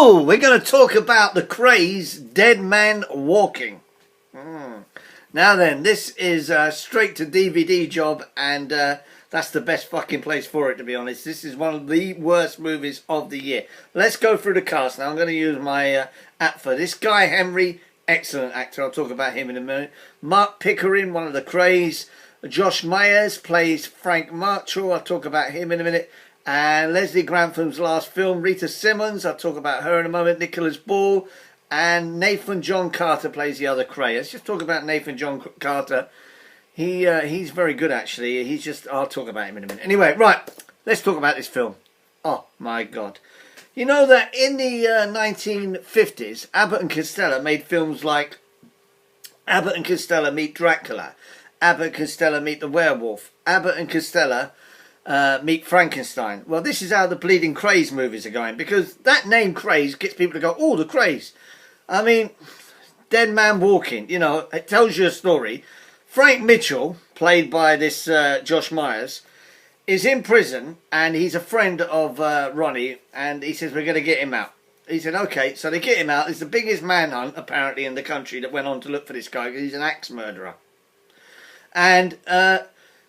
So, we're going to talk about the Krays Dead Man Walking. Now then, this is a straight to DVD job, and that's the best fucking place for it, to be honest. This is one of the worst movies of the year. Let's go through the cast. Now, I'm going to use my app for this. Guy Henry, excellent actor. I'll talk about him in a minute. Mark Pickering, one of the Krays. Josh Myers plays Frank Marshall. I'll talk about him in a minute. And Leslie Grantham last film, Rita Simmons, I'll talk about her in a moment, Nicholas Ball, and Nathan John Carter plays the other Kray. Let's just talk about Nathan John Carter. He's very good, actually. I'll talk about him in a minute. Anyway, right, let's talk about this film. Oh, my God. You know that in the 1950s, Abbott and Costello made films like Abbott and Costello Meet Dracula, Abbott and Costello Meet the Werewolf, Abbott and Costello Meet Frankenstein. Well, this is how the bleeding Krays movies are going, because that name Krays gets people to go, oh, the Krays. I mean, Dead Man Walking, you know, it tells you a story. Frank Mitchell, played by this Josh Myers, is in prison, and he's a friend of Ronnie, and he says, we're going to get him out. He said, okay, so they get him out. It's the biggest manhunt, apparently, in the country that went on to look for this guy, because he's an axe murderer. And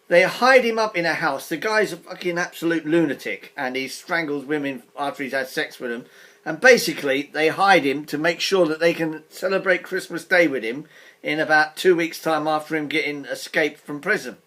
they hide him up in a house. The guy's a fucking absolute lunatic, and he strangles women after he's had sex with them. And basically, they hide him to make sure that they can celebrate Christmas Day with him in about 2 weeks' time after him getting escaped from prison.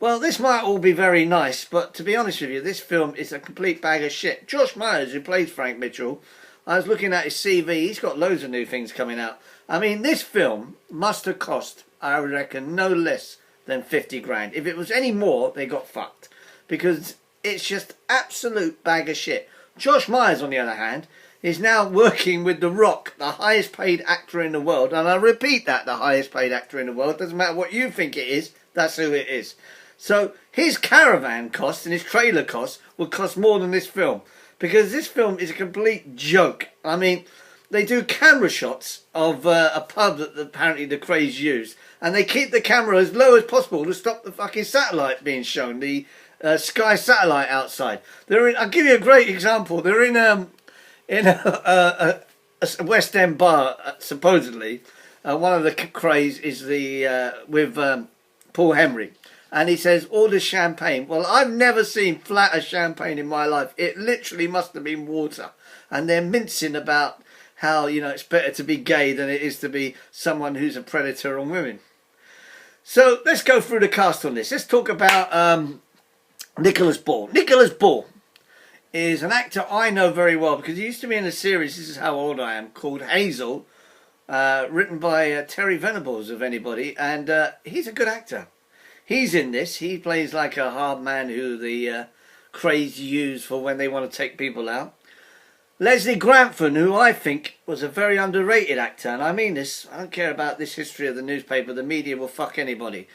Well, this might all be very nice, but to be honest with you, this film is a complete bag of shit. Josh Myers, who plays Frank Mitchell, I was looking at his CV. He's got loads of new things coming out. I mean, this film must have cost, I reckon, no less than 50 grand. If it was any more, they got fucked, because it's just absolute bag of shit. Josh Myers, on the other hand, is now working with The Rock, the highest paid actor in the world, and I repeat that, the highest paid actor in the world. Doesn't matter what you think it is, that's who it is. So his caravan costs and his trailer costs would cost more than this film, because this film is a complete joke. I mean, they do camera shots of a pub that apparently the Krays used, and they keep the camera as low as possible to stop the fucking satellite being shown, the Sky satellite outside. I'll give you a great example. They're in a West End bar, supposedly. One of the Krays is with Paul Henry, and he says, order champagne. Well, I've never seen flatter champagne in my life. It literally must have been water. And they're mincing about how, you know, it's better to be gay than it is to be someone who's a predator on women. So let's go through the cast on this. Let's talk about Nicholas Ball. Nicholas Ball is an actor I know very well, because he used to be in a series, this is how old I am, called Hazel, written by Terry Venables, of anybody, and he's a good actor. He's in this. He plays like a hard man who the Krays use for when they want to take people out. Leslie Grantham, who I think was a very underrated actor, and I mean this, I don't care about this history of the newspaper, the media will fuck anybody.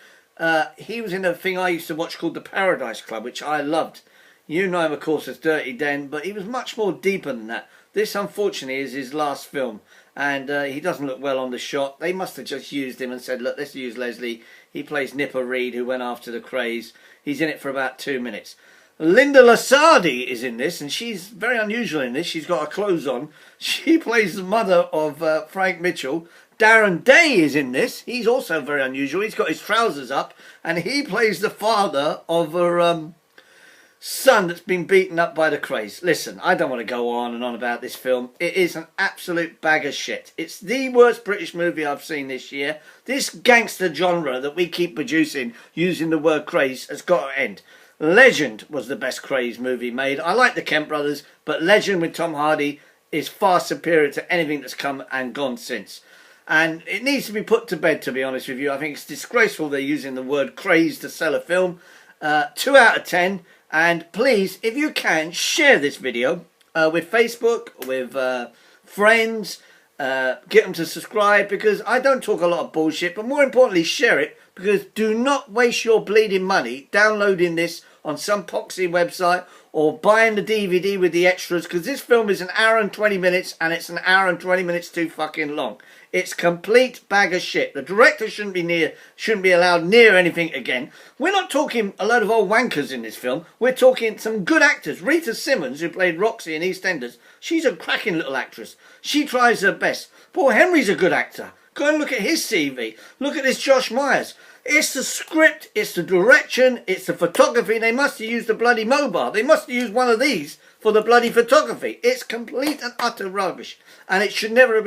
He was in a thing I used to watch called The Paradise Club, which I loved. You know him, of course, as Dirty Den, but he was much more deeper than that. This, unfortunately, is his last film, and he doesn't look well on the shot. They must have just used him and said, look, let's use Leslie. He plays Nipper Reed, who went after the Krays. He's in it for about 2 minutes. Linda Lasardi is in this, and she's very unusual in this. She's got her clothes on. She plays the mother of Frank Mitchell. Darren Day is in this. He's also very unusual. He's got his trousers up, and he plays the father of her son that's been beaten up by the Krays. Listen, I don't want to go on and on about this film. It is an absolute bag of shit. It's the worst British movie I've seen this year. This gangster genre that we keep producing using the word Krays has got to end. Legend was the best Krays movie made. I like the Kemp brothers, but Legend with Tom Hardy is far superior to anything that's come and gone since. And it needs to be put to bed, to be honest with you. I think it's disgraceful they're using the word Krays to sell a film. 2 out of 10. And please, if you can, share this video with Facebook, with friends. Get them to subscribe, because I don't talk a lot of bullshit. But more importantly, share it, because do not waste your bleeding money downloading this on some poxy website or buying the DVD with the extras, because this film is 1 hour and 20 minutes, and it's 1 hour and 20 minutes too fucking long. It's complete bag of shit. The director shouldn't be allowed near anything again. We're not talking a load of old wankers in this film. We're talking some good actors. Rita Simmons, who played Roxy in EastEnders, she's a cracking little actress. She tries her best. Paul Henry's a good actor. Go and look at his CV. Look at this Josh Myers. It's the script, it's the direction, it's the photography. They must have used the bloody mobile. They must have used one of these for the bloody photography. It's complete and utter rubbish. And it should never have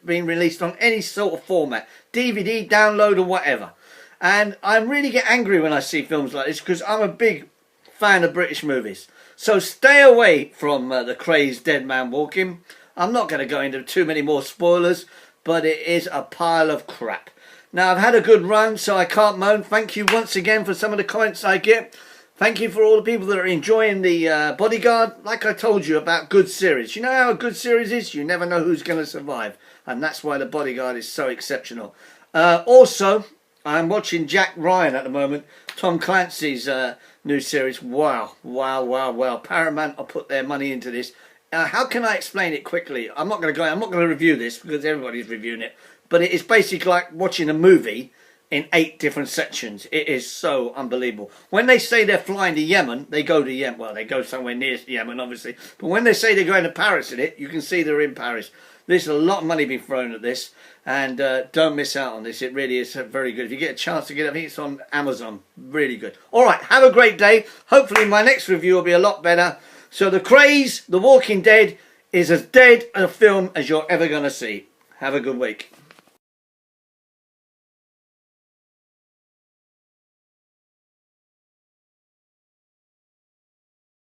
been released on any sort of format. DVD, download or whatever. And I really get angry when I see films like this because I'm a big fan of British movies. So stay away from the Krays Dead Man Walking. I'm not going to go into too many more spoilers, but it is a pile of crap. Now, I've had a good run, so I can't moan. Thank you once again for some of the comments I get. Thank you for all the people that are enjoying the Bodyguard. Like I told you about good series. You know how a good series is? You never know who's going to survive. And that's why the Bodyguard is so exceptional. Also, I'm watching Jack Ryan at the moment. Tom Clancy's new series. Wow, wow, wow, wow. Paramount will put their money into this. How can I explain it quickly? I'm not going to review this because everybody's reviewing it. But it is basically like watching a movie in 8 different sections. It is so unbelievable. When they say they're flying to Yemen, they go to Yemen. Well, they go somewhere near Yemen, obviously. But when they say they're going to Paris in it, you can see they're in Paris. There's a lot of money being thrown at this. And don't miss out on this. It really is very good. If you get a chance to get it, I think it's on Amazon. Really good. All right, have a great day. Hopefully my next review will be a lot better. So The Krays, The Walking Dead, is as dead a film as you're ever going to see. Have a good week.